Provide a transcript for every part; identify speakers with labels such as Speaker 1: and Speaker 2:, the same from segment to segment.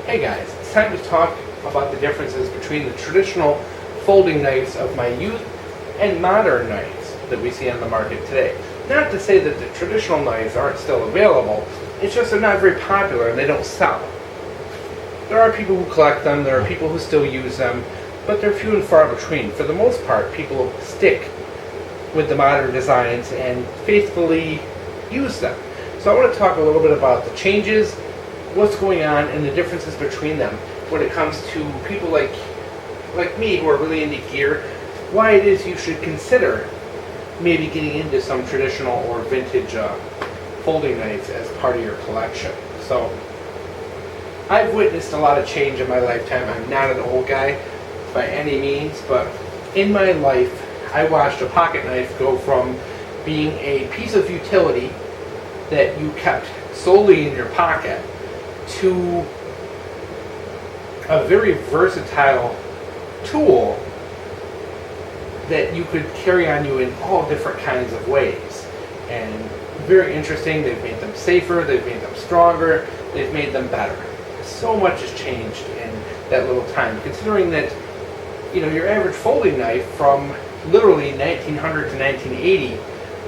Speaker 1: Hey guys, it's time to talk about the differences between the traditional folding knives of my youth and modern knives that we see on the market today. Not to say that the traditional knives aren't still available, it's just they're not very popular and they don't sell. There are people who collect them, there are people who still use them, but they're few and far between. For the most part, people stick with the modern designs and faithfully use them. So I want to talk a little bit about the changes, what's going on, and the differences between them when it comes to people like me who are really into gear, why it is you should consider maybe getting into some traditional or vintage folding knives as part of your collection. So I've witnessed a lot of change in my lifetime. I'm not an old guy by any means, but in my life I watched a pocket knife go from being a piece of utility that you kept solely in your pocket to a very versatile tool that you could carry on you in all different kinds of ways. And very interesting, they've made them safer, they've made them stronger, they've made them better. So much has changed in that little time, considering that, you know, your average folding knife from literally 1900 to 1980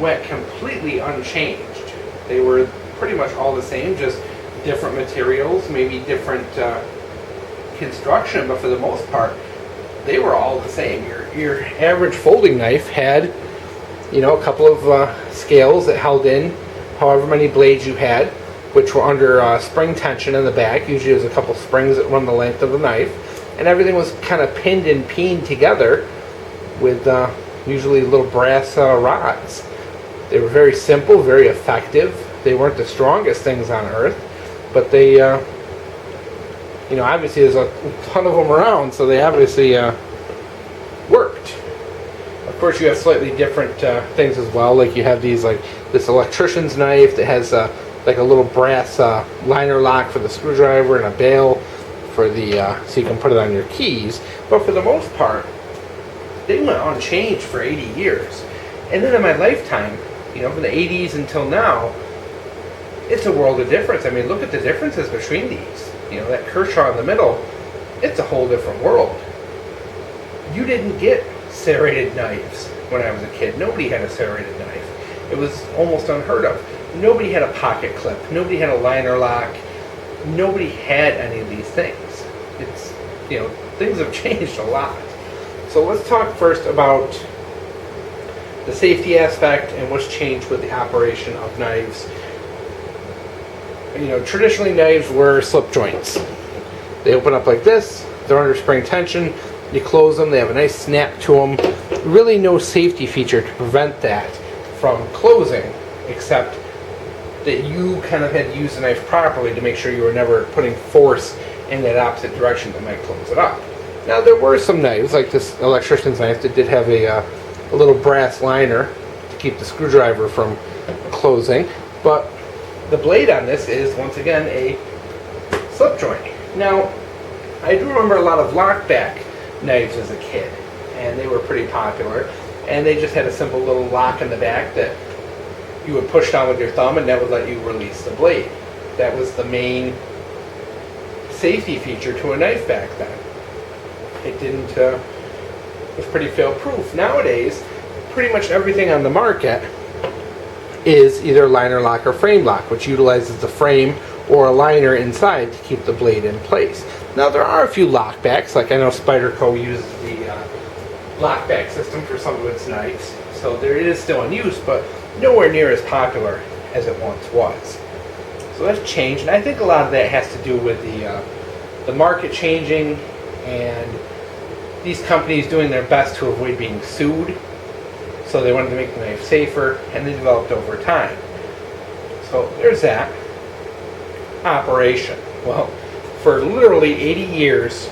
Speaker 1: went completely unchanged. They were pretty much all the same, just different materials, maybe different construction, but for the most part, they were all the same. Your average folding knife had, you know, a couple of scales that held in however many blades you had, which were under spring tension in the back. Usually there's a couple springs that run the length of the knife, and everything was kind of pinned and peened together with usually little brass rods. They were very simple, very effective. They weren't the strongest things on earth, but they, you know, obviously there's a ton of them around, so they obviously worked. Of course, you have slightly different things as well. Like you have these, like this electrician's knife that has like a little brass liner lock for the screwdriver and a bail for the so you can put it on your keys. But for the most part, they went unchanged for 80 years. And then in my lifetime, you know, from the 80s until now, it's a world of difference. I mean, look at the differences between these. You know, that Kershaw in the middle, it's a whole different world. You didn't get serrated knives when I was a kid. Nobody had a serrated knife. It was almost unheard of. Nobody had a pocket clip. Nobody had a liner lock. Nobody had any of these things. It's, you know, things have changed a lot. So let's talk first about the safety aspect and what's changed with the operation of knives. You know, traditionally knives were slip joints. They open up like this, they're under spring tension, you close them, they have a nice snap to them. Really no safety feature to prevent that from closing, except that you kind of had to use the knife properly to make sure you were never putting force in that opposite direction that might close it up. Now there were some knives, like this electrician's knife, that did have a little brass liner to keep the screwdriver from closing, but the blade on this is, once again, a slip joint. Now, I do remember a lot of lockback knives as a kid, and they were pretty popular, and they just had a simple little lock in the back that you would push down with your thumb, and that would let you release the blade. That was the main safety feature to a knife back then. It didn't, it was pretty fail-proof. Nowadays, pretty much everything on the market is either liner lock or frame lock, which utilizes the frame or a liner inside to keep the blade in place. Now there are a few lockbacks, like I know Spyderco uses the lockback system for some of its knives, so there it is still in use, but nowhere near as popular as it once was. So that's changed, and I think a lot of that has to do with the market changing and these companies doing their best to avoid being sued. So they wanted to make the knife safer, and they developed over time. So there's that. Operation. Well, for literally 80 years,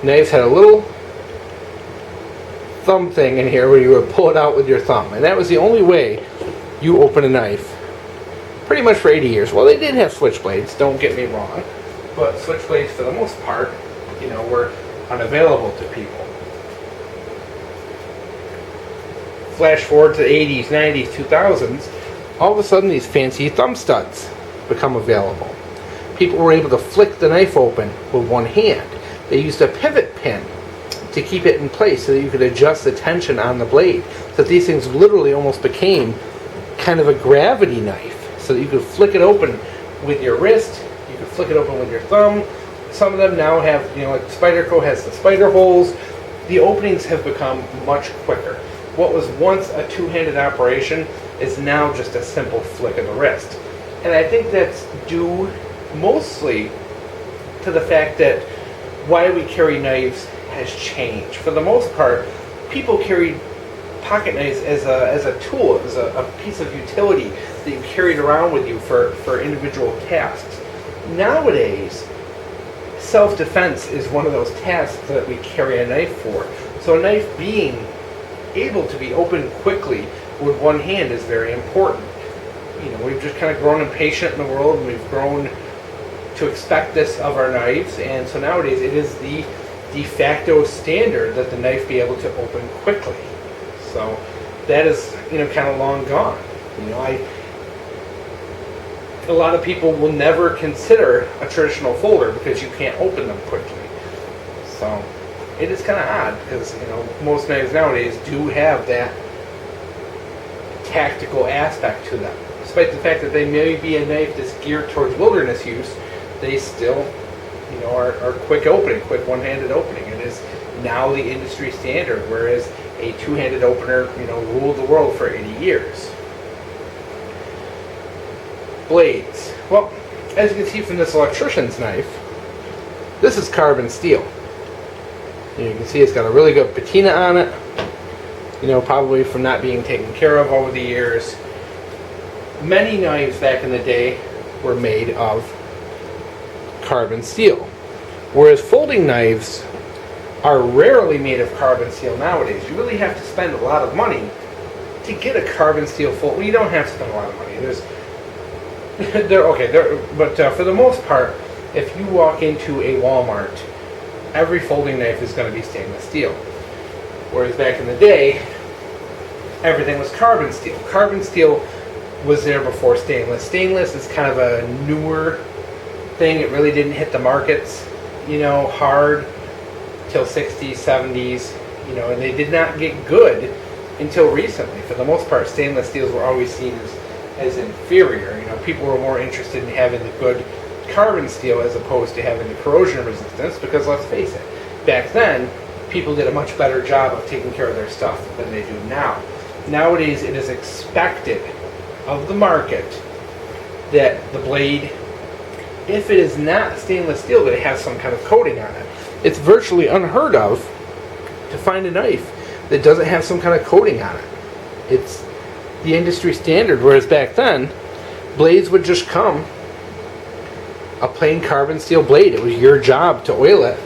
Speaker 1: knives had a little thumb thing in here where you would pull it out with your thumb. And that was the only way you open a knife pretty much for 80 years. Well, they did have switchblades, don't get me wrong. But switchblades, for the most part, you know, were unavailable to people. Flash forward to the 80s, 90s, 2000s, all of a sudden these fancy thumb studs become available. people were able to flick the knife open with one hand. They used a pivot pin to keep it in place so that you could adjust the tension on the blade. So that these things literally almost became kind of a gravity knife, so that you could flick it open with your wrist, you could flick it open with your thumb. Some of them now have, like Spyderco has the spider holes. The openings have become much quicker. What was once a two-handed operation is now just a simple flick of the wrist. And I think that's due mostly to the fact that why we carry knives has changed. For the most part, people carried pocket knives as a tool, as a piece of utility that you carried around with you for individual tasks. Nowadays, self-defense is one of those tasks that we carry a knife for. So a knife being able to be opened quickly with one hand is very important. We've just kind of grown impatient in the world, and we've grown to expect this of our knives, and so nowadays it is the de facto standard that the knife be able to open quickly. So that is, kind of long gone. A lot of people will never consider a traditional folder because you can't open them quickly. So it is kind of odd because, most knives nowadays do have that tactical aspect to them. Despite the fact that they may be a knife that's geared towards wilderness use, they still, are quick opening, quick one-handed opening. It is now the industry standard, whereas a two-handed opener, ruled the world for 80 years. Blades. Well, as you can see from this electrician's knife, this is carbon steel. You can see it's got a really good patina on it, probably from not being taken care of over the years. Many knives back in the day were made of carbon steel, whereas folding knives are rarely made of carbon steel nowadays. You really have to spend a lot of money to get a carbon steel fold. Well, you don't have to spend a lot of money. But for the most part, if you walk into a Walmart, every folding knife is going to be stainless steel. Whereas back in the day, everything was carbon steel. Carbon steel was there before stainless. Stainless is kind of a newer thing. It really didn't hit the markets, hard till 60s, 70s, and they did not get good until recently. For the most part, stainless steels were always seen as inferior. People were more interested in having the good carbon steel as opposed to having the corrosion resistance, because let's face it, back then, people did a much better job of taking care of their stuff than they do now. Nowadays, it is expected of the market that the blade, if it is not stainless steel, that it has some kind of coating on it. It's virtually unheard of to find a knife that doesn't have some kind of coating on it. It's the industry standard, whereas back then, blades would just come a plain carbon steel blade. It was your job to oil it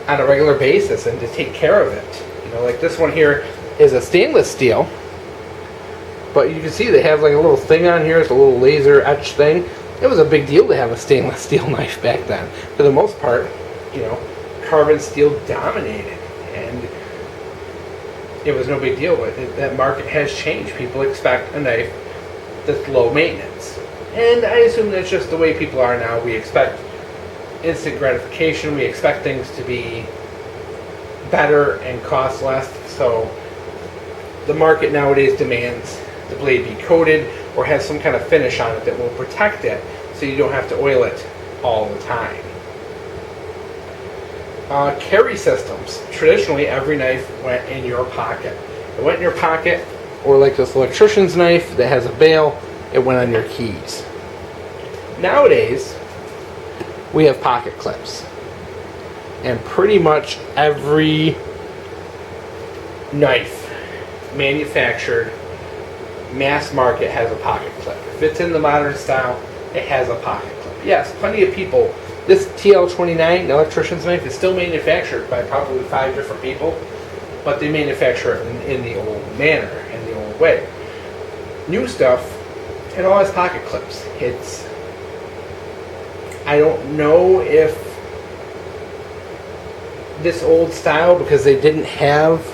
Speaker 1: on a regular basis and to take care of it. Like this one here is a stainless steel, but you can see they have like a little thing on here. It's a little laser etched thing. It was a big deal to have a stainless steel knife back then. For the most part, carbon steel dominated, and it was no big deal. But that market has changed. People expect a knife that's low maintenance, and I assume that's just the way people are now. We expect instant gratification. We expect things to be better and cost less. So the market nowadays demands the blade be coated or has some kind of finish on it that will protect it, so you don't have to oil it all the time. Carry systems. Traditionally, every knife went in your pocket. It went in your pocket, or like this electrician's knife that has a bail, it went on your keys. Nowadays, we have pocket clips. And pretty much every knife manufactured mass market has a pocket clip. If it's in the modern style, it has a pocket clip. Yes, plenty of people. This TL29 electrician's knife is still manufactured by probably 5 different people, but they manufacture it in the old manner, in the old way. New stuff, it all has pocket clips. I don't know if this old style, because they didn't have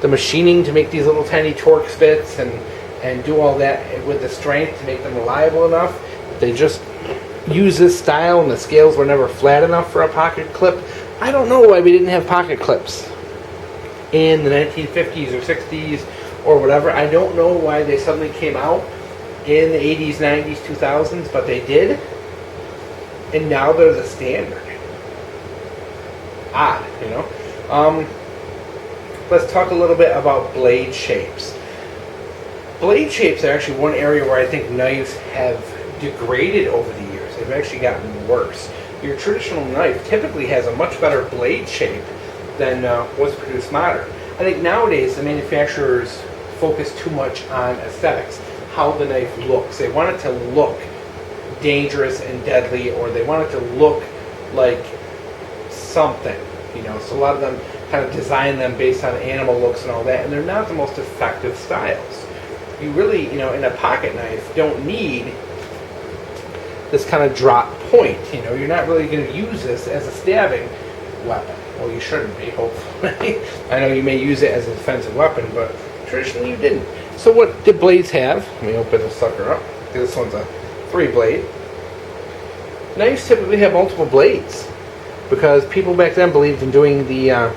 Speaker 1: the machining to make these little tiny Torx bits and do all that with the strength to make them reliable enough, they just use this style and the scales were never flat enough for a pocket clip. I don't know why we didn't have pocket clips in the 1950s or 60s or whatever. I don't know why they suddenly came out in the 80s, 90s, 2000s, but they did. And now they're the standard. Odd, you know? Let's talk a little bit about blade shapes. Blade shapes are actually one area where I think knives have degraded over the years. They've actually gotten worse. Your traditional knife typically has a much better blade shape than what's produced modern. I think nowadays the manufacturers focus too much on aesthetics, how the knife looks. They want it to look dangerous and deadly, or they want it to look like something, you know. So a lot of them kind of design them based on animal looks and all that, and they're not the most effective styles. You really, you know, in a pocket knife, don't need this kind of drop point. You know, you're not really going to use this as a stabbing weapon. Well, you shouldn't be, hopefully. I know you may use it as a defensive weapon, but traditionally you didn't. So what did blades have? Let me open this sucker up. This one's a 3-blade. Knives typically have multiple blades because people back then believed in doing the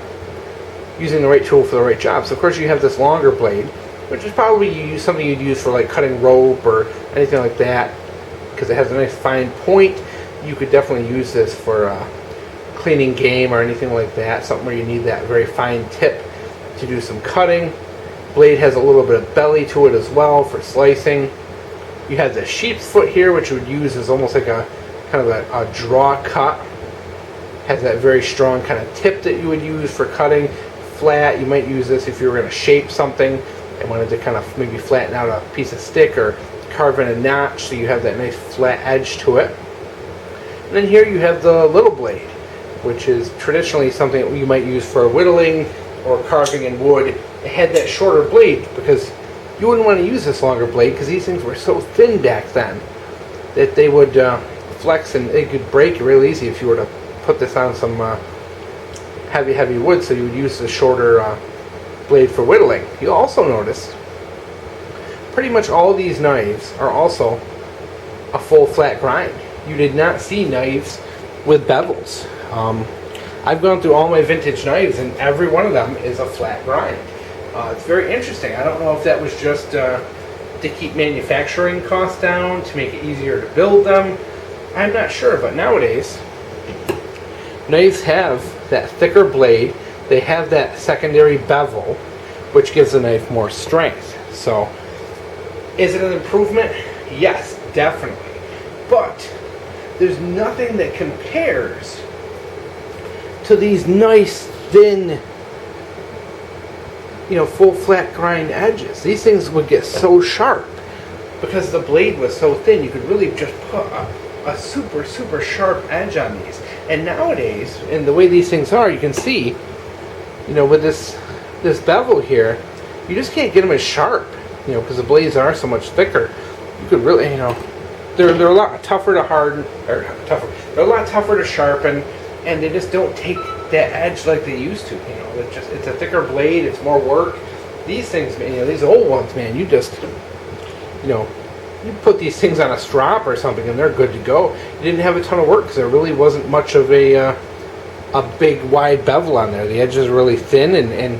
Speaker 1: using the right tool for the right job. So of course you have this longer blade, which is probably something you'd use for like cutting rope or anything like that, because it has a nice fine point. You could definitely use this for cleaning game or anything like that, something where you need that very fine tip to do some cutting. Blade has a little bit of belly to it as well for slicing. You have the sheep's foot here, which you would use as almost like a kind of a draw cut. Has that very strong kind of tip that you would use for cutting. Flat, you might use this if you were going to shape something and wanted to kind of maybe flatten out a piece of stick or carve in a notch, so you have that nice flat edge to it. And then here you have the little blade, which is traditionally something that you might use for whittling or carving in wood. It had that shorter blade because you wouldn't want to use this longer blade because these things were so thin back then that they would flex and it could break real easy if you were to put this on some heavy wood. So you would use the shorter blade for whittling. You'll also notice pretty much all these knives are also a full flat grind. You did not see knives with bevels. I've gone through all my vintage knives and every one of them is a flat grind. It's very interesting. I don't know if that was just to keep manufacturing costs down, to make it easier to build them. I'm not sure, but nowadays knives have that thicker blade. They have that secondary bevel, which gives the knife more strength. So, is it an improvement? Yes, definitely. But there's nothing that compares to these nice, thin, you know, full flat grind edges. These things would get so sharp because the blade was so thin. You could really just put a super sharp edge on these. And nowadays, in the way these things are, you can see, you know, with this bevel here, you just can't get them as sharp, you know, because the blades are so much thicker. You could really, you know, they're a lot tougher to harden, or tougher. They're a lot tougher to sharpen, and they just don't take that edge like they used to. You know, it's a thicker blade. It's more work. These things, man, you know, these old ones, man, you just, you know, you put these things on a strop or something, and they're good to go. You didn't have a ton of work because there really wasn't much of a big wide bevel on there. The edges are really thin, and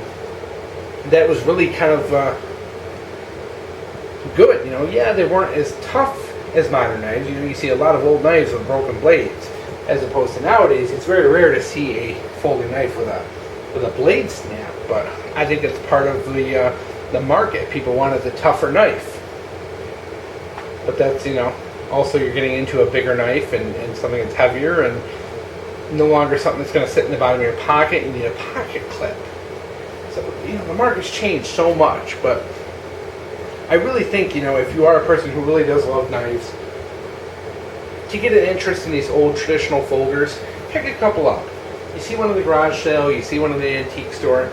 Speaker 1: that was really kind of good. You know, yeah, they weren't as tough as modern knives. You know, you see a lot of old knives with broken blades, as opposed to nowadays. It's very rare to see a folding knife with a blade snap. But I think it's part of the market. People wanted the tougher knife. But that's, you know, also you're getting into a bigger knife and something that's heavier and no longer something that's going to sit in the bottom of your pocket. You need a pocket clip. So, you know, the market's changed so much, but I really think, you know, if you are a person who really does love knives, to get an interest in these old traditional folders, pick a couple up. You see one in the garage sale, you see one in the antique store,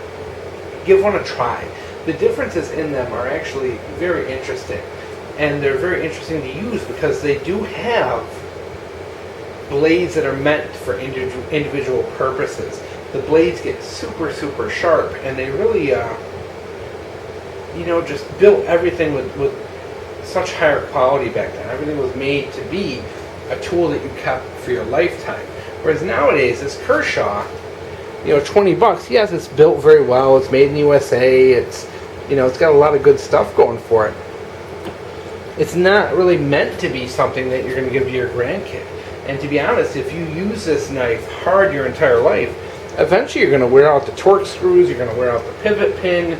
Speaker 1: give one a try. The differences in them are actually very interesting. And they're very interesting to use because they do have blades that are meant for individual purposes. The blades get super sharp, and they really, you know, just built everything with such higher quality back then. Everything was made to be a tool that you kept for your lifetime. Whereas nowadays, this Kershaw, $20. Yes, it's built very well. It's made in the USA. It's got a lot of good stuff going for it. It's not really meant to be something that you're going to give to your grandkid. And to be honest, if you use this knife hard your entire life, eventually you're going to wear out the torque screws, you're going to wear out the pivot pin,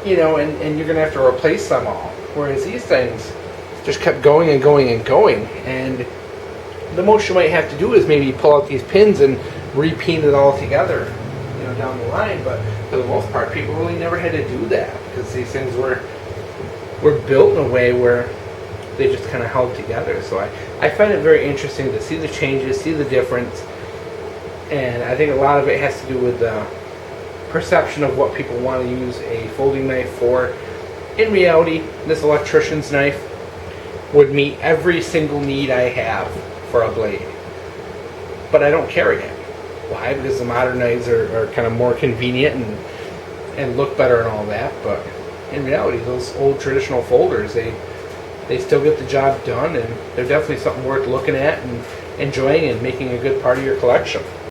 Speaker 1: and you're going to have to replace them all. Whereas these things just kept going and going and going. And the most you might have to do is maybe pull out these pins and repaint it all together, down the line. But for the most part, people really never had to do that because these things were built in a way where they just kind of held together. So I find it very interesting to see the changes, see the difference, and I think a lot of it has to do with the perception of what people want to use a folding knife for. In reality, this electrician's knife would meet every single need I have for a blade, but I don't carry it. Why? Because the modern knives are kind of more convenient and look better and all that, but in reality, those old traditional folders, they still get the job done, and they're definitely something worth looking at and enjoying and making a good part of your collection.